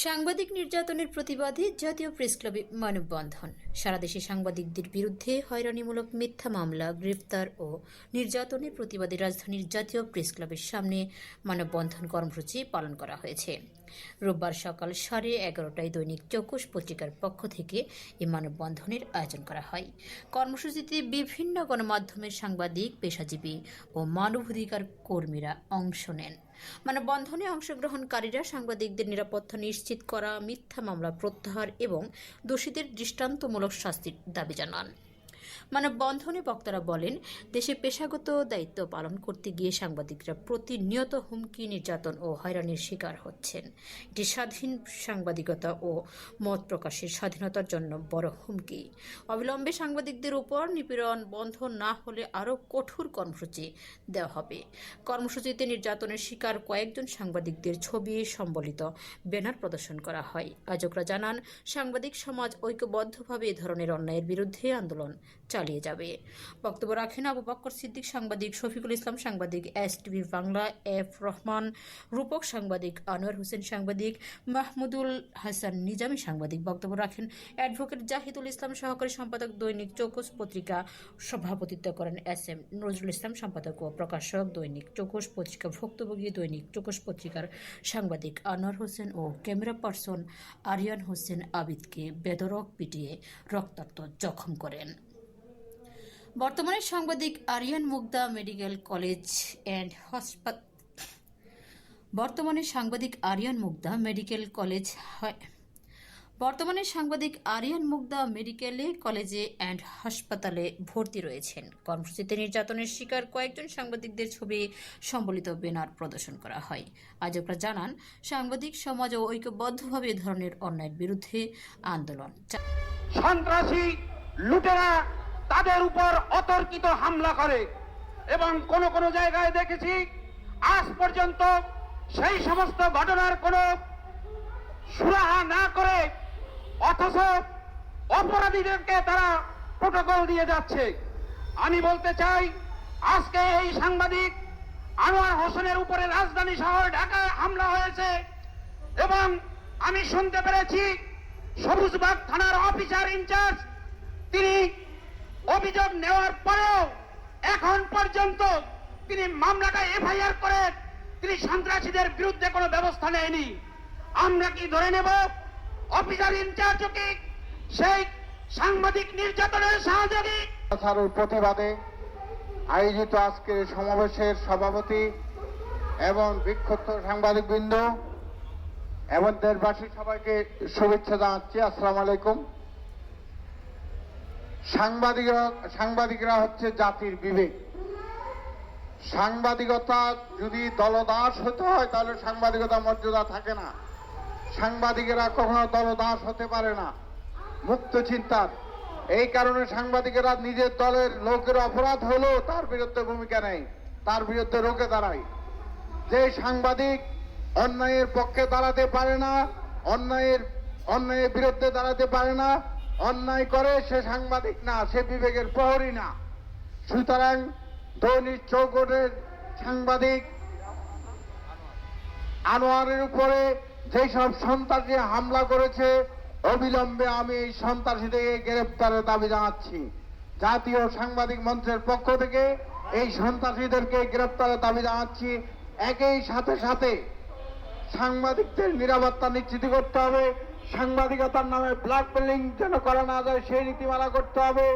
সাংবাদিক নির্যাতনের প্রতিবাদে জাতীয় প্রেসক্লাবে মানববন্ধন। সারা দেশে সাংবাদিকদের বিরুদ্ধে হয়রানিমূলক মিথ্যা মামলা, গ্রেফতার ও নির্যাতনের প্রতিবাদে রাজধানীর জাতীয় প্রেসক্লাবের সামনে মানববন্ধন কর্মসূচি পালন করা হয়েছে। রোববার সকাল 11:30টায় দৈনিক চৌকস পত্রিকার পক্ষ থেকে এই মানববন্ধনের আয়োজন করা হয়। কর্মসূচিতে বিভিন্ন গণমাধ্যমের সাংবাদিক, পেশাজীবী ও মানবাধিকার কর্মীরা অংশ নেন। মানববন্ধনে অংশগ্রহণকারীরা সাংবাদিকদের নিরাপত্তা নিশ্চিত করা, মিথ্যা মামলা প্রত্যাহার এবং দোষীদের দৃষ্টান্তমূলক শাস্তির দাবি জানান। মানববন্ধনে বক্তারা বলেন, দেশে পেশাগত দায়িত্ব পালন করতে গিয়ে সাংবাদিকরা প্রতিনিয়ত হুমকি, নির্যাতন ও হয়রানির শিকার হচ্ছেন। এটি স্বাধীন সাংবাদিকতা ও মত প্রকাশের স্বাধীনতার জন্য বড় হুমকি। অবিলম্বে সাংবাদিকদের উপর নিপীড়ন বন্ধ না হলে আরও কঠোর কর্মসূচি দেওয়া হবে। কর্মসূচিতে নির্যাতনের শিকার কয়েকজন সাংবাদিকদের ছবি সম্বলিত ব্যানার প্রদর্শন করা হয়। আয়োজকরা জানান, সাংবাদিক সমাজ ঐক্যবদ্ধভাবে এ ধরনের অন্যায়ের বিরুদ্ধে আন্দোলন চালিয়ে যাবে। বক্তব্য রাখেন আবু বকর সিদ্দিক সাংবাদিক, শফিকুল ইসলাম সাংবাদিক, এসটিভি বাংলা, এফ রহমান রূপক সাংবাদিক, আনোয়ার হোসেন সাংবাদিক, মাহমুদুল হাসান নিজামী সাংবাদিক। বক্তব্য রাখেন অ্যাডভোকেট জাহিদুল ইসলাম সহকারী সম্পাদক, দৈনিক চৌকস পত্রিকা। সভাপতিত্ব করেন SM নজরুল ইসলাম সম্পাদক ও প্রকাশক, দৈনিক চৌকস পত্রিকা। ভুক্তভোগী দৈনিক চৌকস পত্রিকার সাংবাদিক আনোয়ার হোসেন ও ক্যামেরা পার্সন আরিয়ান হোসেন আবিদকে বেধড়ক পিটিয়ে রক্তাক্ত জখম করেন। বর্তমানে সাংবাদিক Ariyan Mugda medical college and হাসপাতালে ভর্তি রয়েছেন। কর্মসূচিতে নির্যাতনের শিকার কয়েকজন সাংবাদিকদের ছবি সম্বলিত ব্যানার প্রদর্শন করা হয়। আয়োজকরা জানান, সাংবাদিক সমাজ ও ঐক্যবদ্ধভাবে এ ধরনের অন্যায়ের বিরুদ্ধে আন্দোলন। সন্ত্রাসী লুটেরা তাদের উপর অতর্কিত হামলা করে এবং কোন কোন জায়গায় দেখেছি আজ পর্যন্ত সেই সমস্ত ঘটনার কোন সুরাহা না করে অথচ অপরাধীদেরকে তারা প্রোটোকল দিয়ে যাচ্ছে। আমি বলতে চাই, আজকে এই সাংবাদিক আনোয়ার হোসেনের উপরে রাজধানী শহর ঢাকায় হামলা হয়েছে এবং আমি শুনতে পেরেছি সবুজবাগ থানার অফিসার ইনচার্জ তিনি অভিযোগ নেওয়ার পরেও এখন পর্যন্ত তিনি মামলাটা FIR করে তিনি সন্ত্রাসীদের বিরুদ্ধে কোনো ব্যবস্থা নেয়নি। আমরা কি ধরে নেব অফিসার ইনচার্জও কি সেই সাংবাদিক নির্যাতনের সহযোগী? প্রতিবাদে আয়োজিত আজকের সমাবেশের সভাপতি এবং বিক্ষুব্ধ সাংবাদিকবৃন্দ এবং দেশবাসী সবাইকে শুভেচ্ছা জানাচ্ছি। আসসালামু আলাইকুম। সাংবাদিকরা হচ্ছে জাতির বিবেক। সাংবাদিকতা যদি দলদাস হতে হয় তাহলে সাংবাদিকতা মর্যাদা থাকে না। সাংবাদিকেরা কখনো দলদাস হতে পারে না, মুক্ত চিন্তার। এই কারণে সাংবাদিকেরা নিজের দলের লোকের অপরাধ হলেও তার বিরুদ্ধে ভূমিকা নেয়, তার বিরুদ্ধে রুখে দাঁড়ায়। যে সাংবাদিক অন্যায়ের পক্ষে দাঁড়াতে পারে না, অন্যায়ের বিরুদ্ধে দাঁড়াতে পারে না, অন্যায় করে, সে সাংবাদিক না, সে বিবেকের প্রহরী না। সুতরাং দৈনিক চৌকসের সাংবাদিক আনোয়ারের উপরে যেসব সন্ত্রাসী হামলা করেছে, অবিলম্বে আমি এই সন্ত্রাসীদের গ্রেফতারের দাবি জানাচ্ছি। জাতীয় সাংবাদিক মঞ্চের পক্ষ থেকে এই সন্ত্রাসীদেরকে গ্রেফতারের দাবি জানাচ্ছি। একই সাথে সাথে সাংবাদিকদের নিরাপত্তা নিশ্চিত করতে হবে। সাংবাদিকতার নামে ব্ল্যাকমেলিং যেন করা না যায় সেই নীতিমালা করতে হবে।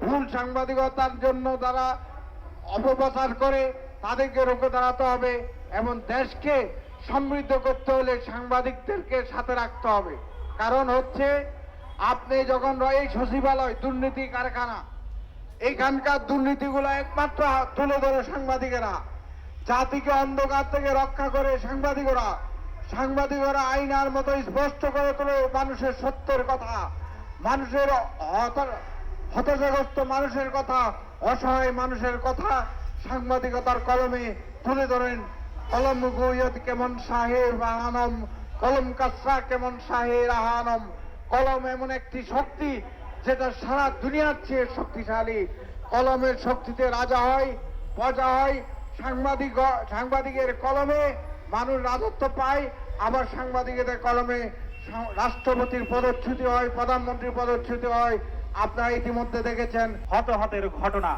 ভুল সাংবাদিকতার জন্য যারা অপপ্রচার করে তাদেরকে রুখে দাঁড়াতে হবে এবং দেশকে সমৃদ্ধ করতে হলে সাংবাদিকদেরকে সাথে রাখতে হবে। কারণ হচ্ছে, আপনি যখন এই সচিবালয় দুর্নীতি কারখানা, এইখানকার দুর্নীতিগুলো একমাত্র তুলে ধরে সাংবাদিকেরা। জাতিকে অন্ধকার থেকে রক্ষা করে সাংবাদিকরা আইনার মতো স্পষ্ট করে তোলে মানুষের সত্যের কথা, মানুষের হতাশাগ্রস্ত মানুষের কথা, অসহায় মানুষের কথা সাংবাদিকতার কলমে তুলে ধরেন। কলম গুয়ত কেমন শাহের আহানম, কলম কাসরা কেমন শাহের আহানম। কলম এমন একটি শক্তি যেটা সারা দুনিয়ার চেয়ে শক্তিশালী। কলমের শক্তিতে রাজা হয়, প্রজা হয়। সাংবাদিকের কলমে মানুষ রাজত্ব পায়। আবার সাংবাদিকদের কলমে রাষ্ট্রপতির পদচ্যুতি হয়, প্রধানমন্ত্রীর পদচ্যুতি হয়। আপনারা ইতিমধ্যে দেখেছেন হতাহতের ঘটনা।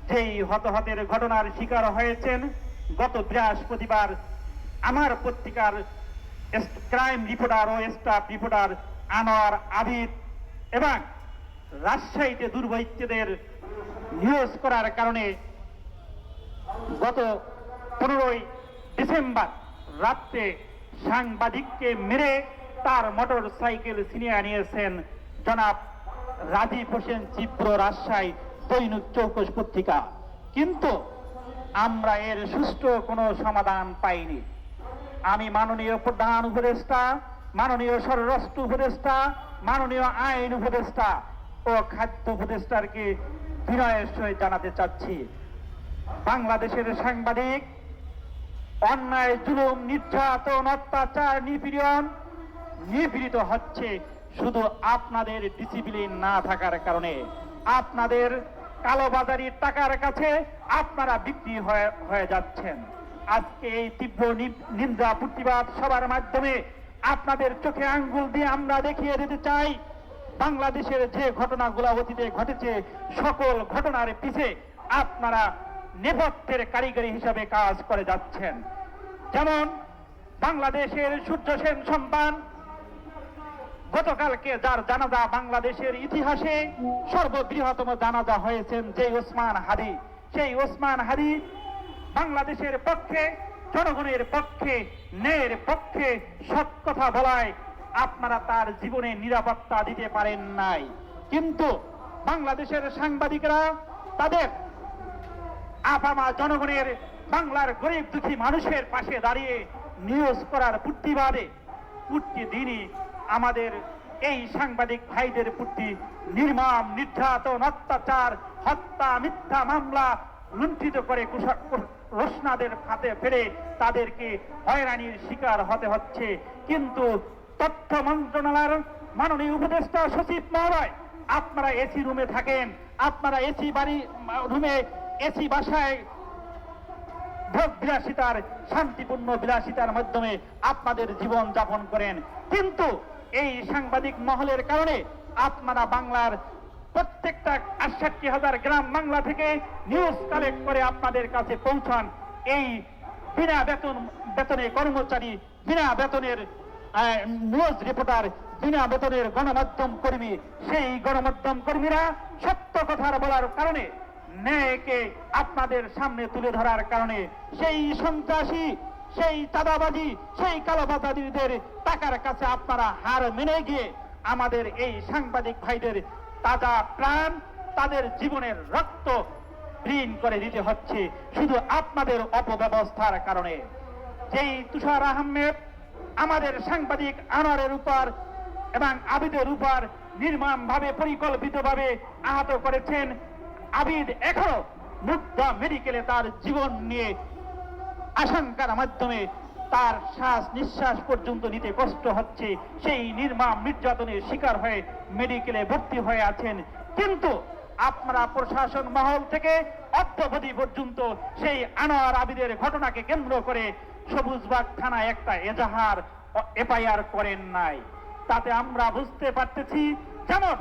যেই হতাহতের ঘটনার শিকার হয়েছেন গত বৃহস্পতিবার আমার পত্রিকার ক্রাইম রিপোর্টার ও স্টাফ রিপোর্টার আনোয়ার আবিদ, এবং রাজশাহীতে দুর্বৃত্তদের নিউজ করার কারণে গত 15ই ডিসেম্বর রাত্রে সাংবাদিককে মেরে তার মোটর সাইকেল ছিনিয়ে নিয়েছেন জনাব রাজীব হোসেন চিপ্র, রাজশাহী দৈনিক চৌকস পত্রিকা। কিন্তু আমরা এর সুষ্ঠু কোনো সমাধান পাইনি। আমি মাননীয় প্রধান উপদেষ্টা, মাননীয় স্বরাষ্ট্র উপদেষ্টা, মাননীয় আইন উপদেষ্টা ও খাদ্য উপদেষ্টাকে বিনয়ের সহিত জানাতে চাচ্ছি, বাংলাদেশের সাংবাদিক অন্যায়, জুলুম, নির্যাতন, অত্যাচার, নিপীড়িত হচ্ছে শুধু আপনাদের ডিসিপ্লিন না থাকার কারণে। আপনাদের কালোবাজারির টাকার কাছে আপনারা বিক্রি হয়ে যাচ্ছেন। আজকে এই তীব্র নিন্দা প্রতিবাদ সবার মাধ্যমে আপনাদের চোখে আঙ্গুল দিয়ে আমরা দেখিয়ে দিতে চাই, বাংলাদেশের যে ঘটনাগুলো অতীতে ঘটেছে সকল ঘটনার পিছে আপনারা নেপথ্যের কারিগরি হিসাবে কাজ করে যাচ্ছেন। যেমন বাংলাদেশের সূর্য সেন সন্তান গতকালকে যার জানাজা বাংলাদেশের ইতিহাসে সর্ববৃহত্তম জানাজা হয়েছেন যে ওসমান হাদি, সেই ওসমান হাদি বাংলাদেশের পক্ষে, জনগণের পক্ষে, ন্যায়ের পক্ষে সৎ কথা বলায় আপনারা তার জীবনে নিরাপত্তা দিতে পারেন নাই। কিন্তু বাংলাদেশের সাংবাদিকরা তাদের আপামা জনগণের, বাংলার গরিব দুঃখী মানুষের পাশে দাঁড়িয়ে নিউজ করার প্রতিবাদে প্রতিদিনই আমাদের এই সাংবাদিক ভাইদের প্রতি নির্মম নির্যাতন, অত্যাচার, হত্যা, মিথ্যা মামলা লুণ্ঠিত করে রোশনাদের হাতে ফেলে তাদেরকে হয়রানির শিকার হতে হচ্ছে। কিন্তু তথ্য মন্ত্রণালয়ের মাননীয় উপদেষ্টা সচিব মহোদয়, আপনারা এসি রুমে থাকেন, আপনারা এসি বাড়ি রুমে, এসি বাসায় ভোগ বিলাসিতার, শান্তিপূর্ণ বিলাসিতার মাধ্যমে আপনাদের জীবন যাপন করেন। কিন্তু এই সাংবাদিক মহলের কারণে আপনারা বাংলার প্রত্যেকটা 68,000 গ্রাম বাংলা থেকে নিউজ কালেক্ট করে আপনাদের কাছে পৌঁছান। এই বিনা বেতনে কর্মচারী, বিনা বেতনের নিউজ রিপোর্টার, বিনা বেতনের গণমাধ্যম কর্মী, সেই গণমাধ্যম কর্মীরা সত্য কথা বলার কারণে, ন্যায়কে আপনাদের সামনে তুলে ধরার কারণে সেই সন্ত্রাসী, সেই চাঁদাবাজি, সেই কালোবাজারিদের টাকার কাছে আপনারা হার মেনে গিয়ে আমাদের এই সাংবাদিক ভাইদের তাজা প্রাণ, তাদের জীবনের রক্ত ঋণ করে দিতে হচ্ছে শুধু আপনাদের অপব্যবস্থার কারণে। যেই তুষার আহমেদ আমাদের সাংবাদিক আনোয়ারের উপর এবং আবিদের উপর নির্মমভাবে পরিকল্পিতভাবে আহত করেছেন, আবিদ এখনো মুগ্ধা মেডিকেলে তার জীবন নিয়ে আশঙ্কার মাধ্যমে তার শ্বাস নিঃশ্বাস পর্যন্ত নিতে কষ্ট হচ্ছে, সেই নির্মম নির্যাতনের শিকার হয়ে মেডিকেলে ভর্তি হয়ে আছেন। কিন্তু আপনারা প্রশাসন মহল থেকে অদ্যাবধি পর্যন্ত সেই আনোয়ার আবিদের ঘটনাকে কেন্দ্র করে সবুজবাগ থানায় একটা এজাহার এফআইআর করেন নাই। তাতে আমরা বুঝতে পারতেছি, যেমন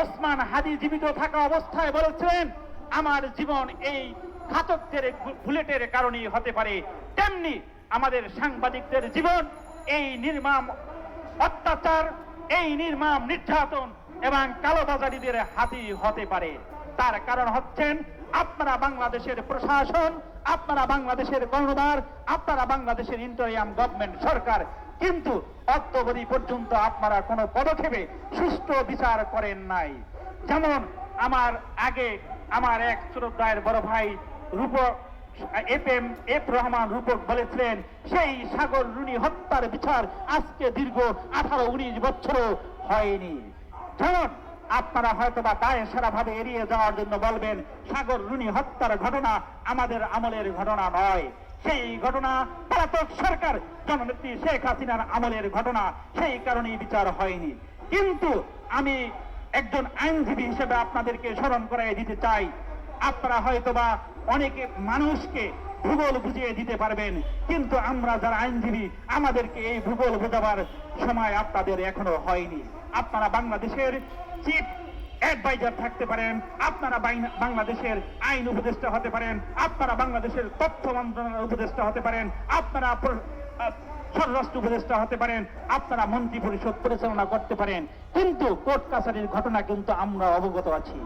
ওসমান হাদি জীবিত থাকা অবস্থায় বলেছিলেন আমার জীবন এই ঘাতকদের বুলেটের কারণেই হতে পারে, তেমনি আমাদের সাংবাদিকদের জীবন এই নির্মম অত্যাচার, এই নির্মম নির্যাতন এবং কালোবাজারিদের হাতেই হতে পারে। তার কারণ হচ্ছেন আপনারা বাংলাদেশের প্রশাসন, আপনারা বাংলাদেশের গণমাধ্যম, আপনারা বাংলাদেশের ইন্টারিয়াম গভর্নমেন্ট সরকার, কিন্তু অদ্যাবধি পর্যন্ত আপনারা কোনো পদক্ষেপে সুষ্ঠু বিচার করেন নাই। যেমন আমার এক শ্রদ্ধায়ের বড় ভাই রূপক এফ রহমান রূপক বলেছিলেন সেই সাগর রুনি হত্যার বিচার আজকে দীর্ঘ 18-19 বছরও হয়নি। যেমন আপনারা হয়তো বা দায় সারাভাবে এড়িয়ে যাওয়ার জন্য বলবেন সাগর রুনি হত্যার ঘটনা আমাদের আমলের ঘটনা নয়, সেই ঘটনা পলাতক সরকার জননেত্রী শেখ হাসিনার আমলের ঘটনা, সেই কারণেই বিচার হয়নি। কিন্তু আমি একজন আইনজীবী হিসেবে আপনাদেরকে স্মরণ করাই দিতে চাই, আপনারা হয়তোবা অনেকে মানুষকে ভূগোল বুঝিয়ে দিতে পারবেন, কিন্তু আমরা যারা আইনজীবী আমাদেরকে এই ভূগোল বোঝাবার সময় আপনাদের এখনো হয়নি। আপনারা বাংলাদেশের চিফ অ্যাডভাইজার থাকতে পারেন, আপনারা বাংলাদেশের আইন উপদেষ্টা হতে পারেন, আপনারা বাংলাদেশের তথ্য মন্ত্রণালয়ের উপদেষ্টা হতে পারেন, আপনারা স্বরাষ্ট্র উপদেষ্টা হতে পারেন, আপনারা মন্ত্রী পরিষদ পরিচালনা করতে পারেন, কিন্তু কোর্ট কাছারির ঘটনা কিন্তু আমরা অবগত আছি।